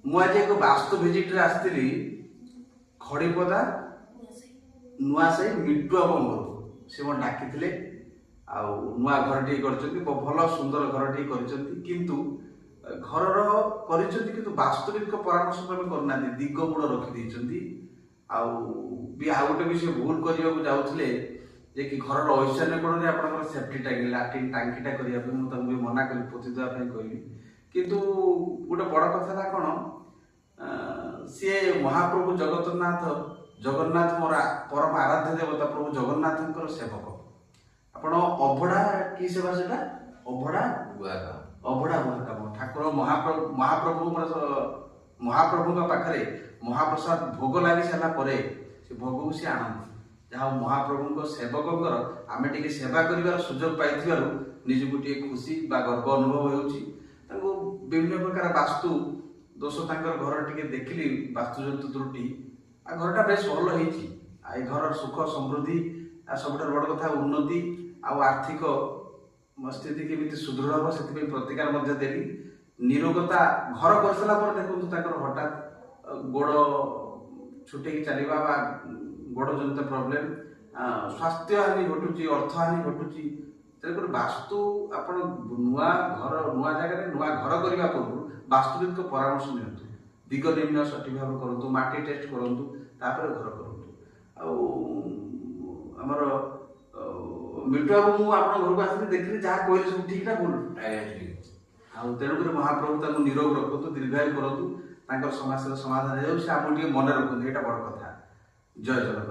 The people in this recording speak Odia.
ମୁଁ ଆଜି ଏକ ବାସ୍ତୁ ଭିଜିଟ୍ରେ ଆସିଥିଲି ଖଡ଼ିପଦା ନୂଆ ସାହି ମିଟୁ ବାବୁଙ୍କ ଘରକୁ। ସେ ମୋତେ ଡାକିଥିଲେ ଆଉ ନୂଆ ଘରଟିଏ କରିଛନ୍ତି, ଭଲ ସୁନ୍ଦର ଘରଟିଏ କରିଛନ୍ତି, କିନ୍ତୁ ଘରର କରିଛନ୍ତି କିନ୍ତୁ ବାସ୍ତବିକ ପରାମର୍ଶ କ୍ରମେ କରିନାହାନ୍ତି, ଦିଗ ବୁଡ଼ ରଖିଦେଇଛନ୍ତି। ଆଉ ବି ଆଉ ଗୋଟେ ବି ସେ ଭୁଲ କରିବାକୁ ଯାଉଥିଲେ ଯେ କି ଘରର ଐଶାନ୍ୟ କୋଣରେ ଆପଣଙ୍କର ସେଫ୍ଟି ଟାଙ୍କି ଲାଟ୍ରିନ୍ ଟାଙ୍କିଟା କରିବା ପାଇଁ ମୁଁ ତାଙ୍କୁ ବି ମନା କଲି, ପୋତି ଦେବା ପାଇଁ କହିଲି। କିନ୍ତୁ ଗୋଟେ ବଡ଼ କଥା ହେଲା କ'ଣ, ସିଏ ମହାପ୍ରଭୁ ଜଗନ୍ନାଥ ମୋର ପରମ ଆରାଧ୍ୟ ଦେବତା ପ୍ରଭୁ ଜଗନ୍ନାଥଙ୍କର ସେବକ। ଆପଣ ଅଭଡ଼ା କି ସେବା ସେଟା ଅଭଡ଼ା ଅଭଡ଼ା କାମ ଠାକୁର ମହାପ୍ରଭୁଙ୍କ ପାଖରେ ମହାପ୍ରସାଦ ଭୋଗ ଲାଗି ସାରିଲା ପରେ ସେ ଭୋଗକୁ ସେ ଆଣନ୍ତି। ଯାହା ହଉ ମହାପ୍ରଭୁଙ୍କ ସେବକଙ୍କର ଆମେ ଟିକେ ସେବା କରିବାର ସୁଯୋଗ ପାଇଥିବାରୁ ନିଜକୁ ଟିକେ ଖୁସି ବା ଗର୍ବ ଅନୁଭବ ହେଉଛି। ତାଙ୍କୁ ବିଭିନ୍ନ ପ୍ରକାର ବାସ୍ତୁ ଦୋଷ ତାଙ୍କର ଘର ଟିକେ ଦେଖିଲି, ବାସ୍ତୁଜନିତ ତ୍ରୁଟି। ଆଉ ଘରଟା ବେଶ ଭଲ ହେଇଛି। ଆଉ ଏ ଘରର ସୁଖ ସମୃଦ୍ଧି ଆଉ ସବୁଠାରୁ ବଡ଼ କଥା ଉନ୍ନତି ଆଉ ଆର୍ଥିକ ସ୍ଥିତି କେମିତି ସୁଦୃଢ଼ ହେବ ସେଥିପାଇଁ ପ୍ରତିକାର ମଧ୍ୟ ଦେଲି। ନିରୋଗତା ଘର କରିସାରିଲା ପରେ ଦେଖନ୍ତୁ ତାଙ୍କର ହଠାତ୍ ଗୋଡ଼ ଛୁଟେଇକି ଚାଲିବା ବା ଗୋଡ଼ ଜନିତ ପ୍ରୋବ୍ଲେମ୍, ସ୍ୱାସ୍ଥ୍ୟ ହାନି ଘଟୁଛି, ଅର୍ଥ ହାନି ଘଟୁଛି। ତେଣୁକରି ବାସ୍ତୁ ଆପଣ ନୂଆ ଜାଗାରେ ନୂଆ ଘର କରିବା ପୂର୍ବରୁ ବାସ୍ତୁବିକ ପରାମର୍ଶ ନିଅନ୍ତୁ, ଦିଗ ନିର୍ଣ୍ଣୟ ସଠିକ୍ ଭାବେ କରନ୍ତୁ, ମାଟି ଟେଷ୍ଟ କରନ୍ତୁ, ତାପରେ ଘର କରନ୍ତୁ। ଆଉ ଆମର ମିଟୁ ବାବୁ ମୁଁ ଆପଣଙ୍କ ଘରକୁ ଆସିଲି, ଦେଖିଲି ଯାହା କହିଲେ ସବୁ ଠିକ୍ ନା ଭୁଲ? ଆଉ ତେଣୁକରି ମହାପ୍ରଭୁ ତାଙ୍କୁ ନିରୋଗ ରଖନ୍ତୁ, ଦୀର୍ଘାୟୁ କରନ୍ତୁ, ତାଙ୍କର ସମସ୍ୟାର ସମାଧାନ ହେଇଯାଉ, ସେ ଆମକୁ ଟିକେ ମନେ ରଖନ୍ତୁ, ଏଇଟା ବଡ଼ କଥା। ଜୟ ଜଗନ୍ନାଥ।